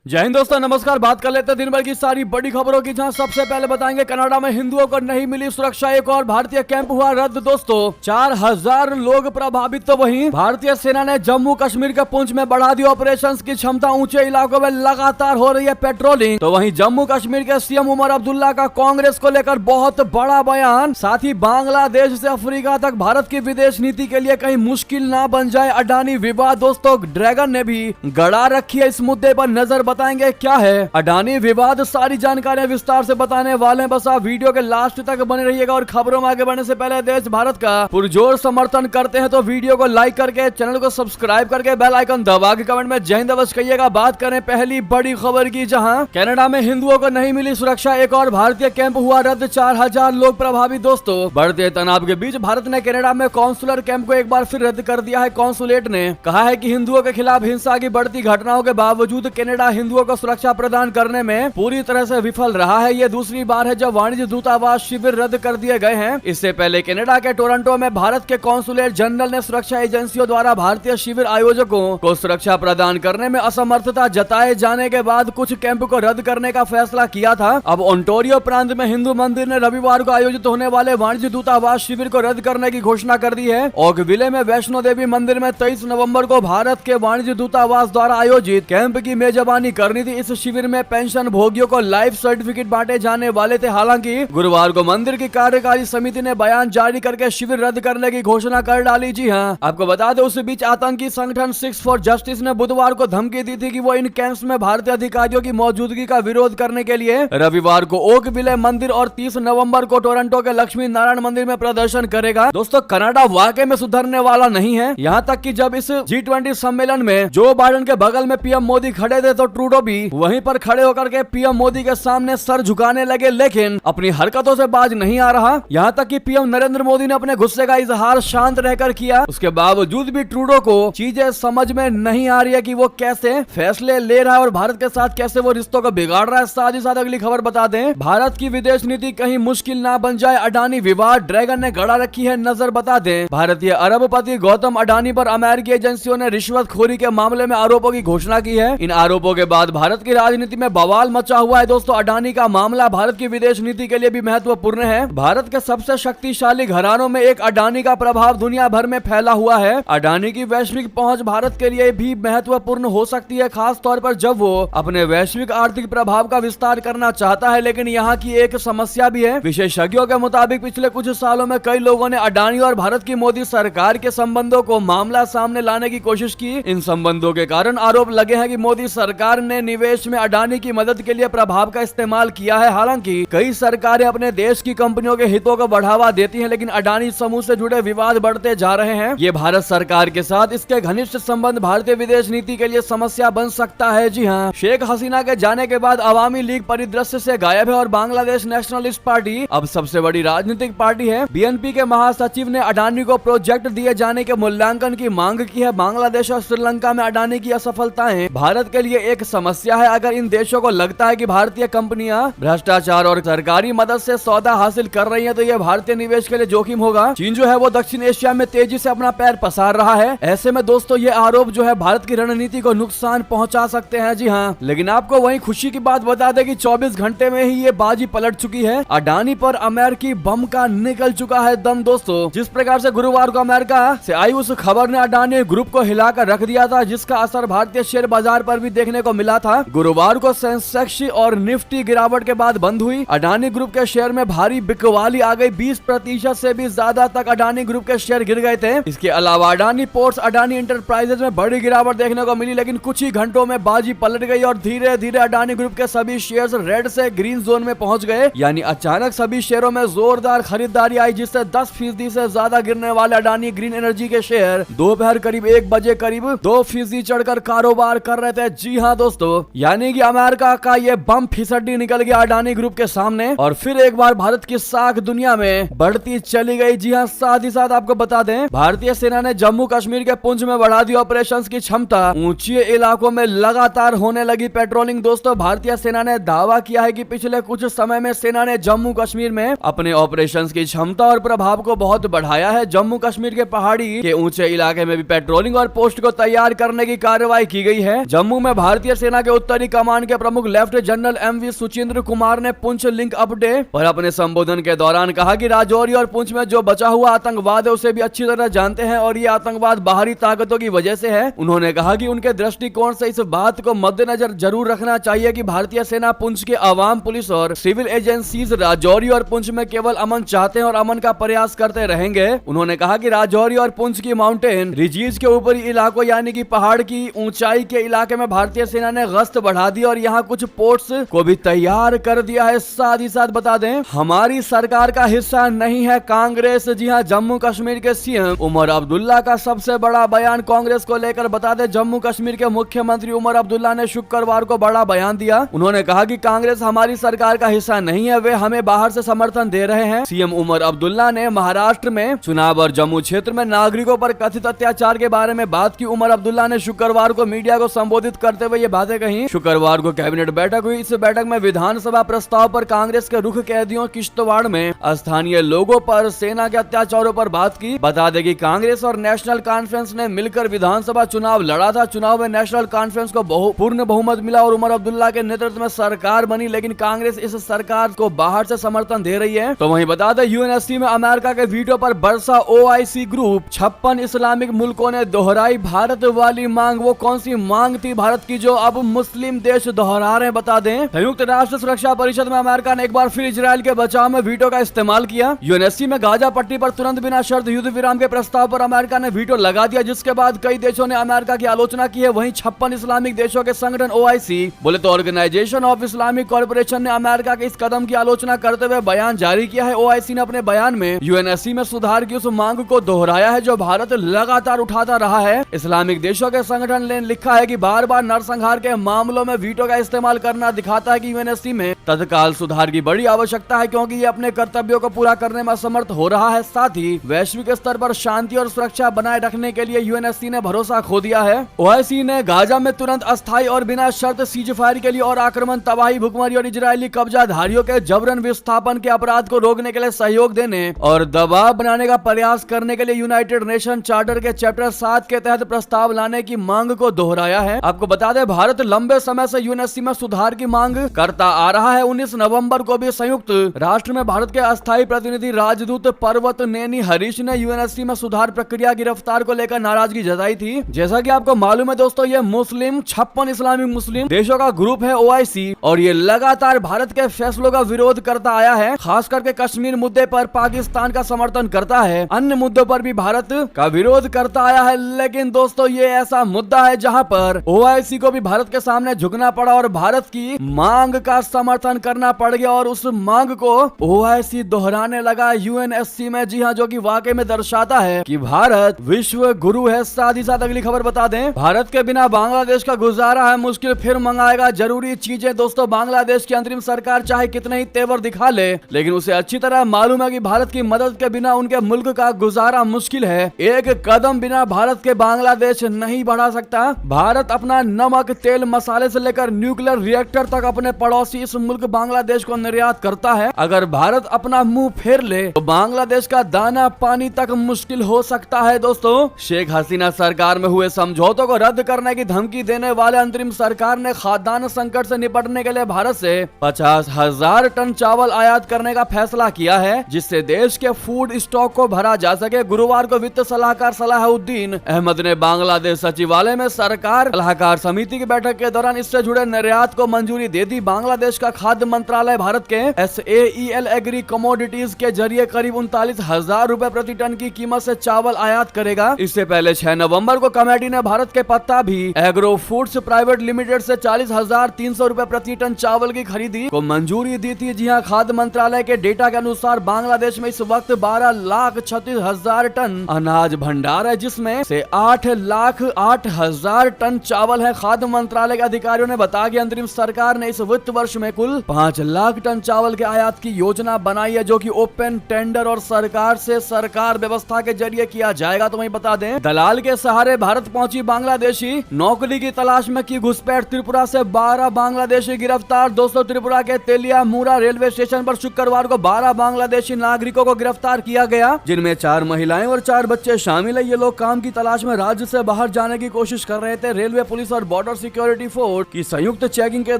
जय हिंद दोस्तों, नमस्कार। बात कर लेते हैं दिन भर की सारी बड़ी खबरों की, जहां सबसे पहले बताएंगे कनाडा में हिंदुओं को नहीं मिली सुरक्षा, एक और भारतीय कैंप हुआ रद्द। दोस्तों 4000 लोग प्रभावित। तो वहीं भारतीय सेना ने जम्मू कश्मीर के पुंछ में बढ़ा दी ऑपरेशंस की क्षमता, ऊंचे इलाकों में लगातार हो रही है पेट्रोलिंग। तो वहीं जम्मू कश्मीर के सीएम उमर अब्दुल्ला का कांग्रेस को लेकर बहुत बड़ा बयान। साथ ही बांग्लादेश से अफ्रीका तक भारत की विदेश नीति के लिए कहीं मुश्किल ना बन जाए अडानी विवाद। दोस्तों ड्रैगन ने भी गड़ा रखी है, इस मुद्दे पर नजर बताएंगे क्या है अडानी विवाद। सारी जानकारियां विस्तार से बताने वाले हैं, बस आप वीडियो के लास्ट तक बने रहिएगा। और खबरों में आगे बढ़ने से पहले देश भारत का पुरजोर समर्थन करते हैं तो वीडियो को लाइक करके, चैनल को सब्सक्राइब करके, बेल आइकन दबा के कमेंट में जय हिंद अवश्य कहिएगा। बात करें पहली बड़ी खबर की, जहां कनाडा में हिंदुओं को नहीं मिली सुरक्षा, एक और भारतीय कैंप हुआ रद्द, 4000 लोग प्रभावित। दोस्तों बढ़ते तनाव के बीच भारत ने कनाडा में कॉन्सुलर कैंप को एक बार फिर रद्द कर दिया है। कॉन्सुलेट ने कहा है कि हिंदुओं के खिलाफ हिंसा की बढ़ती घटनाओं के बावजूद कनाडा हिंदुओं को सुरक्षा प्रदान करने में पूरी तरह से विफल रहा है। ये दूसरी बार है जब वाणिज्य दूतावास शिविर रद्द कर दिए गए हैं। इससे पहले कनाडा के टोरंटो में भारत के कॉन्सुलेट जनरल ने सुरक्षा एजेंसियों द्वारा भारतीय शिविर आयोजकों को सुरक्षा प्रदान करने में असमर्थता जताए जाने के बाद कुछ कैंप को रद्द करने का फैसला किया था। अब ओंटारियो प्रांत में हिंदू मंदिर ने रविवार को आयोजित होने वाले वाणिज्य दूतावास शिविर को रद्द करने की घोषणा कर दी है। ओकविले में वैष्णो देवी मंदिर में 23 नवंबर को भारत के वाणिज्य दूतावास द्वारा आयोजित कैंप की मेजबानी करनी थी। इस शिविर में पेंशन भोगियों को लाइफ सर्टिफिकेट बांटे जाने वाले थे। हालांकि गुरुवार को मंदिर की कार्यकारी समिति ने बयान जारी करके शिविर रद्द करने की घोषणा कर डाली। जी हां, आपको बता दें उस बीच आतंकी संगठन सिक्स फॉर जस्टिस ने बुधवार को धमकी दी थी कि वो इन कैंप्स में भारतीय अधिकारियों की मौजूदगी का विरोध करने के लिए रविवार को ओकविले मंदिर और 30 नवंबर को टोरंटो के लक्ष्मी नारायण मंदिर में प्रदर्शन करेगा। दोस्तों कनाडा वाकई में सुधरने वाला नहीं है। यहाँ तक कि जब इस G20 सम्मेलन में जो बाइडेन के बगल में पीएम मोदी खड़े थे तो ट्रूडो भी वहीं पर खड़े होकर के पीएम मोदी के सामने सर झुकाने लगे, लेकिन अपनी हरकतों से बाज नहीं आ रहा। यहाँ तक कि पीएम नरेंद्र मोदी ने अपने गुस्से का इजहार शांत रहकर किया। उसके बावजूद भी ट्रूडो को चीजें समझ में नहीं आ रही है कि वो कैसे फैसले ले रहा है और भारत के साथ कैसे वो रिश्तों को बिगाड़ रहा है। साथ ही साथ अगली खबर बता दें, भारत की विदेश नीति कहीं मुश्किल ना बन जाए अडानी विवाद, ड्रैगन ने गड़ा रखी है नजर। बता दें भारतीय अरबपति गौतम अडानी पर अमेरिकी एजेंसियों ने रिश्वतखोरी के मामले में आरोपों की घोषणा की है। इन आरोपों के बाद भारत की राजनीति में बवाल मचा हुआ है। दोस्तों अडानी का मामला भारत की विदेश नीति के लिए भी महत्वपूर्ण है। भारत के सबसे शक्तिशाली घरानों में एक अडानी का प्रभाव दुनिया भर में फैला हुआ है। अडानी की वैश्विक पहुंच भारत के लिए भी महत्वपूर्ण हो सकती है, खास तौर पर जब वो अपने वैश्विक आर्थिक प्रभाव का विस्तार करना चाहता है। लेकिन यहाँ की एक समस्या भी है। विशेषज्ञों के मुताबिक पिछले कुछ सालों में कई लोगों ने अडानी और भारत की मोदी सरकार के संबंधों को मामला सामने लाने की कोशिश की। इन संबंधों के कारण आरोप लगे हैं कि मोदी सरकार ने निवेश में अडानी की मदद के लिए प्रभाव का इस्तेमाल किया है। हालांकि कई सरकारें अपने देश की कंपनियों के हितों को बढ़ावा देती हैं, लेकिन अडानी समूह से जुड़े विवाद बढ़ते जा रहे हैं। ये भारत सरकार के साथ इसके घनिष्ठ संबंध भारतीय विदेश नीति के लिए समस्या बन सकता है। जी हाँ, शेख हसीना के जाने के बाद अवामी लीग परिदृश्य से गायब है और बांग्लादेश नेशनलिस्ट पार्टी अब सबसे बड़ी राजनीतिक पार्टी है। बीएनपी के महासचिव ने अडानी को प्रोजेक्ट दिए जाने के मूल्यांकन की मांग की है। बांग्लादेश और श्रीलंका में अडानी की असफलताएं भारत के लिए एक समस्या है। अगर इन देशों को लगता है कि भारतीय कंपनियां भ्रष्टाचार और सरकारी मदद से सौदा हासिल कर रही हैं, तो यह भारतीय निवेश के लिए जोखिम होगा। चीन जो है वो दक्षिण एशिया में तेजी से अपना पैर पसार रहा है। ऐसे में दोस्तों ये आरोप जो है भारत की रणनीति को नुकसान पहुंचा सकते हैं। जी हाँ, लेकिन आपको वहीं खुशी की बात बता दें कि 24 घंटे में ही ये बाजी पलट चुकी है। अडानी पर अमेरिकी बम का निकल चुका है दम। दोस्तों जिस प्रकार से गुरुवार को अमेरिका से आई उस खबर ने अडानी ग्रुप को हिलाकर रख दिया था, जिसका असर भारतीय शेयर बाजार पर भी देखने को मिला था। गुरुवार को सेंसेक्स और निफ्टी गिरावट के बाद बंद हुई। अडानी ग्रुप के शेयर में भारी बिकवाली आ गई। 20% से भी ज्यादा तक अडानी ग्रुप के शेयर गिर गए थे। इसके अलावा अडानी पोर्ट्स, अडानी इंटरप्राइजेज में बड़ी गिरावट देखने को मिली, लेकिन कुछ ही घंटों में बाजी पलट गई और धीरे धीरे अडानी ग्रुप के सभी शेयर्स रेड से ग्रीन जोन में पहुंच गए। यानी अचानक सभी शेयरों में जोरदार खरीदारी आई, जिससे 10% से ज्यादा गिरने वाले अडानी ग्रीन एनर्जी के शेयर दोपहर करीब 1 बजे करीब 2% चढ़कर कारोबार कर रहे थे। जी हाँ दोस्तों, यानी कि अमेरिका का ये बम फिसड्डी निकल गया अडानी ग्रुप के सामने और फिर एक बार भारत की साख दुनिया में बढ़ती चली गई। जी हाँ, साथ ही साथ आपको बता दें भारतीय सेना ने जम्मू कश्मीर के पुंछ में बढ़ा दी ऑपरेशंस की क्षमता, ऊंचे इलाकों में लगातार होने लगी पेट्रोलिंग। दोस्तों भारतीय सेना ने दावा किया है कि पिछले कुछ समय में सेना ने जम्मू कश्मीर में अपने ऑपरेशंस की क्षमता और प्रभाव को बहुत बढ़ाया है। जम्मू कश्मीर के पहाड़ी के ऊंचे इलाके में भी पेट्रोलिंग और पोस्ट को तैयार करने की कार्रवाई की गई है। जम्मू में भारतीय भारतीय सेना के उत्तरी कमान के प्रमुख lieutenant general MV Suchindra Kumar ने पुंछ लिंक अपडेट पर अपने संबोधन के दौरान कहा कि राजौरी और पुंछ में जो बचा हुआ आतंकवाद है उसे भी अच्छी तरह जानते हैं और ये आतंकवाद बाहरी ताकतों की वजह से है। उन्होंने कहा कि उनके दृष्टिकोण से इस बात को मद्देनजर जरूर रखना चाहिए कि भारतीय सेना पुंछ के आवाम, पुलिस और सिविल एजेंसीज राजौरी और पुंछ में केवल अमन चाहते हैं और अमन का प्रयास करते रहेंगे। उन्होंने कहा कि राजौरी और पुंछ की माउंटेन रिजीज के ऊपरी इलाकों यानी कि पहाड़ की ऊंचाई के इलाके में भारतीय सेना ने गश्त बढ़ा दी और यहाँ कुछ पोर्ट्स को भी तैयार कर दिया है। साथ ही साथ बता दें, हमारी सरकार का हिस्सा नहीं है कांग्रेस। जी हां, जम्मू कश्मीर के सीएम उमर अब्दुल्ला का सबसे बड़ा बयान कांग्रेस को लेकर। बता दें, जम्मू कश्मीर के मुख्यमंत्री उमर अब्दुल्ला ने शुक्रवार को बड़ा बयान दिया। उन्होंने कहा कि कांग्रेस हमारी सरकार का हिस्सा नहीं है, वे हमें बाहर से समर्थन दे रहे हैं। सीएम उमर अब्दुल्ला ने महाराष्ट्र में चुनाव और जम्मू क्षेत्र में नागरिकों पर कथित अत्याचार के बारे में बात की। उमर अब्दुल्ला ने शुक्रवार को मीडिया को संबोधित करते हुए ये बातें कही। शुक्रवार को कैबिनेट बैठक हुई। इस बैठक में विधानसभा प्रस्ताव पर कांग्रेस के रुख कैदियों किश्तवाड़ में स्थानीय लोगों पर सेना के अत्याचारों पर बात की। बता दें कि कांग्रेस और नेशनल कॉन्फ्रेंस ने मिलकर विधानसभा चुनाव लड़ा था। चुनाव में नेशनल कॉन्फ्रेंस को पूर्ण बहुमत मिला और उमर अब्दुल्ला के नेतृत्व में सरकार बनी, लेकिन कांग्रेस इस सरकार को बाहर से समर्थन दे रही है। तो वहीं बता दें, यूएनएससी में अमेरिका के वीटो पर बरसा ओआईसी ग्रुप। 56 इस्लामिक मुल्कों ने दोहराई भारत वाली मांग। वो कौन सी मांग थी भारत की जो अब मुस्लिम देश दोहरा रहे हैं? बता दें, संयुक्त राष्ट्र सुरक्षा परिषद में अमेरिका ने एक बार फिर इजराइल के बचाव में वीटो का इस्तेमाल किया। यूएनएससी में गाजा पट्टी पर तुरंत बिना शर्त युद्ध विराम के प्रस्ताव पर अमेरिका ने वीटो लगा दिया, जिसके बाद कई देशों ने अमेरिका की आलोचना की है। वहीं 56 इस्लामिक देशों के संगठन ओआईसी बोले तो ऑर्गेनाइजेशन ऑफ इस्लामिक कॉर्पोरेशन ने अमेरिका के इस कदम की आलोचना करते हुए बयान जारी किया है। ओआईसी ने अपने बयान में यूएनएससी में सुधार की उस मांग को दोहराया है जो भारत लगातार उठाता रहा है। इस्लामिक देशों के संगठन ने लिखा है कि बार बार नरसंहार के मामलों में वीटो का इस्तेमाल करना दिखाता है कि यूएनएससी में तत्काल सुधार की बड़ी आवश्यकता है, क्योंकि ये अपने कर्तव्यों को पूरा करने में असमर्थ हो रहा है। साथ ही वैश्विक स्तर पर शांति और सुरक्षा बनाए रखने के लिए यूएनएससी ने भरोसा खो दिया है। ओआईसी ने गाजा में तुरंत अस्थायी और बिना शर्त सीज फायर के लिए और आक्रमण, तबाही, भुखमरी और इजरायली कब्जाधारियों के जबरन विस्थापन के अपराध को रोकने के लिए सहयोग देने और दबाव बनाने का प्रयास करने के लिए यूनाइटेड नेशन चार्टर के चैप्टर 7 के तहत प्रस्ताव लाने की मांग को दोहराया है। आपको बता दें, भारत लंबे समय से यूएनएससी में सुधार की मांग करता आ रहा है। 19 नवंबर को भी संयुक्त राष्ट्र में भारत के अस्थायी प्रतिनिधि राजदूत पर्वत नेनी हरीश ने यूएनएससी में सुधार प्रक्रिया की रफ्तार को लेकर नाराजगी जताई थी। जैसा कि आपको मालूम है दोस्तों, ये मुस्लिम 56 इस्लामिक मुस्लिम देशों का ग्रुप है ओआईसी, और ये लगातार भारत के फैसलों का विरोध करता आया है। खास करके कश्मीर मुद्दे पर पाकिस्तान का समर्थन करता है, अन्य मुद्दों पर भी भारत का विरोध करता आया है। लेकिन दोस्तों, ये ऐसा मुद्दा है जहां पर ओआईसी को भी भारत के सामने झुकना पड़ा और भारत की मांग का समर्थन करना पड़ गया, और उस मांग को ओआईसी दोहराने लगा यूएनएससी में। जी हां, जो कि वाकई में दर्शाता है कि भारत विश्व गुरु है। साथ ही साथ अगली खबर बता दें, भारत के बिना बांग्लादेश का गुजारा है मुश्किल, फिर मंगाएगा जरूरी चीजें। दोस्तों, बांग्लादेश की अंतरिम सरकार चाहे कितने ही तेवर दिखा ले, लेकिन उसे अच्छी तरह मालूम है कि भारत की मदद के बिना उनके मुल्क का गुजारा मुश्किल है। एक कदम बिना भारत के बांग्लादेश नहीं बढ़ा सकता। भारत अपना नमक, तेल, मसाले से लेकर न्यूक्लियर रिएक्टर तक अपने पड़ोसी इस मुल्क बांग्लादेश को निर्यात करता है। अगर भारत अपना मुंह फेर ले तो बांग्लादेश का दाना पानी तक मुश्किल हो सकता है। दोस्तों, शेख हसीना सरकार में हुए समझौतों को रद्द करने की धमकी देने वाले अंतरिम सरकार ने खाद्यान्न संकट से निपटने के लिए भारत से 50,000 टन चावल आयात करने का फैसला किया है, जिससे देश के फूड स्टॉक को भरा जा सके। गुरुवार को वित्त सलाहकार सलाहुद्दीन अहमद ने बांग्लादेश सचिवालय में सरकार सलाहकार समिति की बैठक के दौरान इससे जुड़े निर्यात को मंजूरी दे दी। बांग्लादेश का खाद्य मंत्रालय भारत के SAEL एग्री कमोडिटीज के जरिए करीब 39,000 रुपए प्रति टन की कीमत से चावल आयात करेगा। इससे पहले 6 नवंबर को कमेटी ने भारत के पत्ता भी एग्रो फूड्स प्राइवेट लिमिटेड से 40,300 रुपए प्रति टन चावल की खरीदी को मंजूरी दी थी। जी हां, खाद्य मंत्रालय के डेटा के अनुसार बांग्लादेश में इस वक्त 12,36,000 टन अनाज भंडार है, जिसमें से 8,08,000 टन चावल है। खाद्य मंत्रालय के अधिकारियों ने बताया कि अंतरिम सरकार ने इस वित्त वर्ष में कुल कुल 5 लाख टन चावल के आयात की योजना बनाई है, जो कि ओपन टेंडर और सरकार से सरकार व्यवस्था के जरिए किया जाएगा। तो वहीं बता दें, दलाल के सहारे भारत पहुंची बांग्लादेशी, नौकरी की तलाश में की घुसपैठ, त्रिपुरा से 12 बांग्लादेशी गिरफ्तार। दोस्तों, त्रिपुरा के तेलियामुरा रेलवे स्टेशन पर शुक्रवार को 12 बांग्लादेशी नागरिकों को गिरफ्तार किया गया, जिनमें 4 महिलाएं और 4 बच्चे शामिल है। ये लोग काम की तलाश में राज्य से बाहर जाने की कोशिश कर रहे थे। रेलवे पुलिस और बॉर्डर सिक्योरिटी फोर्स की संयुक्त चेकिंग के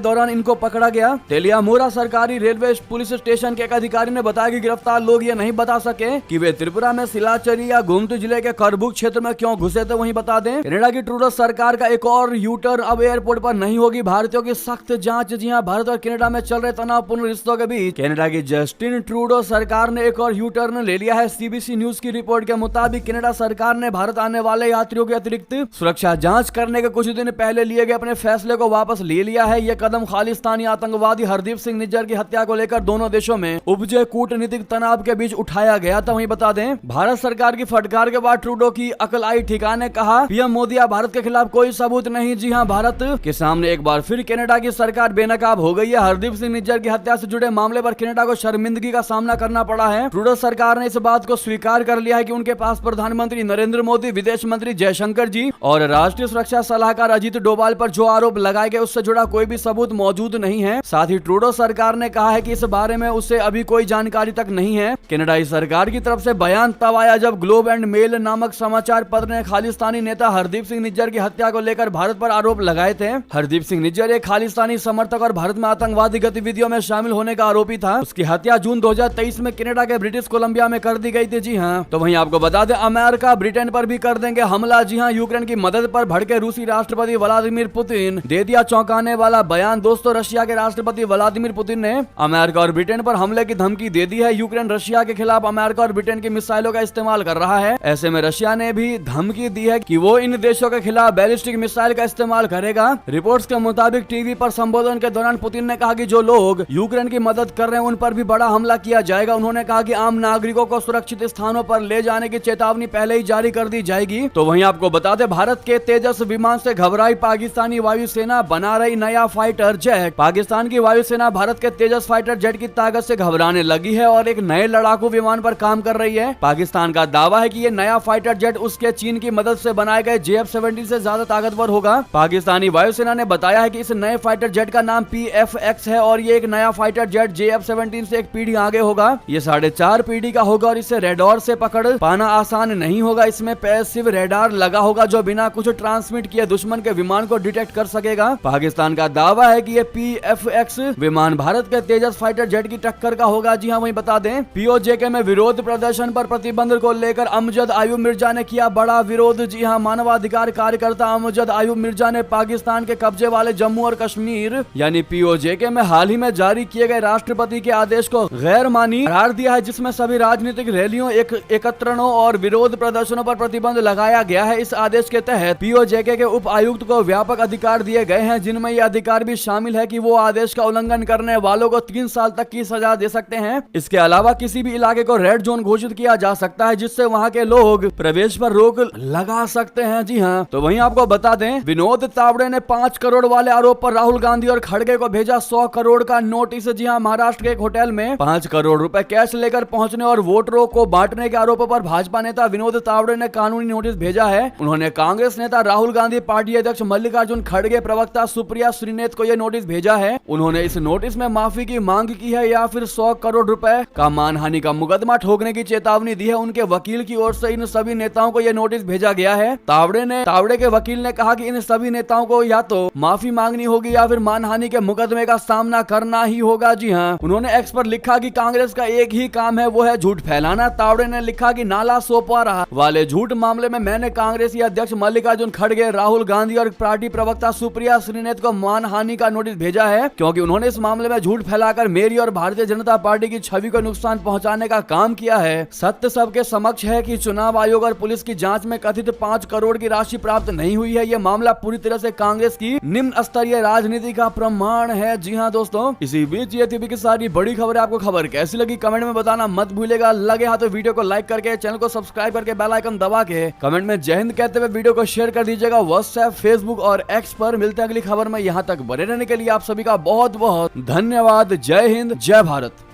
दौरान इनको पकड़ा गया। तेलियामुरा सरकारी रेलवे पुलिस स्टेशन के एक अधिकारी ने बताया कि गिरफ्तार लोग ये नहीं बता सके कि वे त्रिपुरा में सिलाचरी या गोमती जिले के करबुक क्षेत्र में क्यों घुसे थे। वहीं बता दें, कनाडा की ट्रूडो सरकार का एक और यू टर्न, अब एयरपोर्ट पर नहीं होगी भारतीयों की सख्त जांच। जी हां, भारत और कनाडा में चल रहे तनावपूर्ण रिश्तों के बीच कनाडा की जस्टिन ट्रूडो सरकार ने एक और यू टर्न ले लिया है। सीबीसी न्यूज की रिपोर्ट के मुताबिक कनाडा सरकार ने भारत आने वाले यात्रियों के अतिरिक्त सुरक्षा जांच करने के कुछ दिन पहले लिए गए अपने फैसले को वापस ले लिया है। यह कदम खालिस्तानी आतंकवादी हरदीप सिंह निज्जर की हत्या को लेकर दोनों देशों में उपजे कूटनीतिक तनाव के बीच उठाया गया था। वहीं बता दें, भारत सरकार की फटकार के बाद ट्रूडो की अकल आई ठिकाने, कहा पीएम मोदी अब भारत के खिलाफ कोई सबूत नहीं। जी हां, भारत के सामने एक बार फिर कनाडा की सरकार बेनकाब हो गई है। हरदीप सिंह निज्जर की हत्या से जुड़े मामले पर कनाडा को शर्मिंदगी का सामना करना पड़ा है। ट्रूडो सरकार ने इस बात को स्वीकार कर लिया है कि उनके पास प्रधानमंत्री नरेंद्र मोदी, विदेश मंत्री जयशंकर जी और राष्ट्रीय सुरक्षा सलाहकार अजीत डोभाल पर जो आरोप लगाए गए उससे जुड़ा कोई भी सबूत मौजूद नहीं है। साथ ही ट्रूडो सरकार ने कहा है कि इस बारे में उसे अभी कोई जानकारी तक नहीं है। कनाडाई सरकार की तरफ से बयान तब आया जब ग्लोब एंड मेल नामक समाचार पत्र ने खालिस्तानी नेता हरदीप सिंह निज्जर की हत्या को लेकर भारत पर आरोप लगाए थे। हरदीप सिंह निज्जर एक खालिस्तानी समर्थक और भारत में आतंकवादी गतिविधियों में शामिल होने का आरोपी था। उसकी हत्या जून 2023 में कनाडा के ब्रिटिश कोलंबिया में कर दी गई थी। जी हाँ, तो वहीं आपको बता दें, अमेरिका ब्रिटेन पर भी कर देंगे हमला। जी हाँ, यूक्रेन की मदद पर भड़के रूसी राष्ट्रपति व्लादिमीर पुतिन, दे दिया चौंकाने वाला बयान। दोस्तों, रशिया के राष्ट्रपति व्लादिमीर पुतिन ने अमेरिका और ब्रिटेन पर हमले की धमकी दे दी है। यूक्रेन रशिया के खिलाफ अमेरिका और ब्रिटेन की मिसाइलों का इस्तेमाल कर रहा है। ऐसे में रशिया ने भी धमकी दी है कि वो इन देशों के खिलाफ बैलिस्टिक मिसाइल का इस्तेमाल करेगा। रिपोर्ट्स के मुताबिक टीवी पर संबोधन के दौरान पुतिन ने कहा कि जो लोग यूक्रेन की मदद कर रहे हैं उन पर भी बड़ा हमला किया जाएगा। उन्होंने कहा कि आम नागरिकों को सुरक्षित स्थानों पर ले जाने की चेतावनी पहले ही जारी कर दी जाएगी। तो वहीं आपको बता दें, भारत के तेजस विमान से घबराई पाकिस्तानी वायुसेना, बना रही नया फाइटर जेट। पाकिस्तान की वायुसेना भारत के तेजस फाइटर जेट की ताकत से घबराने लगी है और एक नए लड़ाकू विमान पर काम कर रही है। पाकिस्तान का दावा है कि ये नया फाइटर जेट उसके चीन की मदद से बनाए गए JF-17 से ज्यादा ताकतवर होगा। पाकिस्तानी वायुसेना ने बताया है कि इस नए फाइटर जेट का नाम PFX है और ये एक नया फाइटर जेट JF-17 से एक पीढ़ी आगे होगा। ये 4.5 पीढ़ी का होगा और इसे रेडार से पकड़ पाना आसान नहीं होगा। इसमें पैसिव रेडार लगा होगा जो बिना कुछ ट्रांसमिट किए दुश्मन के विमान को डिटेक्ट कर सकेगा। पाकिस्तान का दावा है कि ये PFX विमान भारत के तेजस फाइटर जेट की टक्कर का होगा। जी हाँ, वहीं बता दें, POJK में विरोध प्रदर्शन पर प्रतिबंध को लेकर अमजद आयूब मिर्जा ने किया बड़ा विरोध। जी हाँ, मानवाधिकार कार्यकर्ता अमजद आयूब मिर्जा ने पाकिस्तान के कब्जे वाले जम्मू और कश्मीर यानी POJK में हाल ही में जारी किए गए राष्ट्रपति के आदेश को गैर मानी करार दिया है, जिसमें सभी राजनीतिक रैलियों, एकत्रणों और विरोध प्रदर्शनों पर प्रतिबंध लगाया गया है। इस आदेश के तहत POJK के उप आयुक्त को व्यापक अधिकार दिए गए हैं, जिनमें यह अधिकार भी शामिल है कि वो आदेश का उल्लंघन करने वालों को 3 साल तक की सजा दे सकते हैं। इसके अलावा किसी भी इलाके को रेड जोन घोषित किया जा सकता है, जिससे वहां के लोग प्रवेश पर रोक लगा सकते हैं। जी हाँ, तो वहीं आपको बता दें, विनोद तावड़े ने 5 करोड़ वाले आरोप पर राहुल गांधी और खड़गे को भेजा 100 करोड़ का नोटिस। जी हाँ, महाराष्ट्र के एक होटल में 5 करोड़ रुपए कैश लेकर पहुंचने और वोटरों को बांटने के आरोपों पर भाजपा नेता विनोद तावड़े ने कानूनी नोटिस भेजा है। उन्होंने कांग्रेस नेता राहुल गांधी, पार्टी अध्यक्ष मल्लिकार्जुन खड़गे, प्रवक्ता सुप्रिया श्रीनेत को यह नोटिस भेजा है। उन्होंने इस नोटिस में माफी की मांग की है या फिर 100 करोड़ रुपए का मानहानि का मुकदमा ठोकने की चेतावनी दी है। उनके वकील की ओर से इन सभी नेताओं को यह नोटिस भेजा गया है। तावड़े के वकील ने कहा कि इन सभी नेताओं को या तो माफी मांगनी होगी या फिर मानहानि के मुकदमे का सामना करना ही होगा। जी हाँ, उन्होंने एक्स पर लिखा कि कांग्रेस का एक ही काम है, वो है झूठ फैलाना। तावड़े ने लिखा कि नाला सोपा रहा वाले झूठ मामले में मैंने कांग्रेसी अध्यक्ष मल्लिकार्जुन खड़गे, राहुल गांधी और पार्टी प्रवक्ता सुप्रिया श्रीनेत को मानहानि का नोटिस भेजा है, क्योंकि उन्होंने इस मामले में झूठ फैलाकर मेरी और भारतीय जनता पार्टी की छवि को नुकसान पहुंचाने का काम किया है। सत्य सबके समक्ष है कि चुनाव आयोग और पुलिस की जांच में कथित 5 करोड़ की राशि प्राप्त नहीं हुई है। यह मामला पूरी तरह से कांग्रेस की निम्न स्तरीय राजनीति का प्रमाण है। जी हाँ दोस्तों, इसी बीच ये थी की सारी बड़ी खबर। आपको खबर कैसी लगी कमेंट में बताना मत भूलेगा। लगे हाथ तो वीडियो को लाइक करके, चैनल को सब्सक्राइब करके, बेल आइकन दबा के कमेंट में जय हिंद कहते हुए वीडियो को शेयर कर दीजिएगा व्हाट्सएप, फेसबुक और एक्स पर। मिलते हैं अगली खबर में। यहाँ तक बने रहने के लिए आप सभी का बहुत बहुत धन्यवाद। जय हिंद, जय भारत।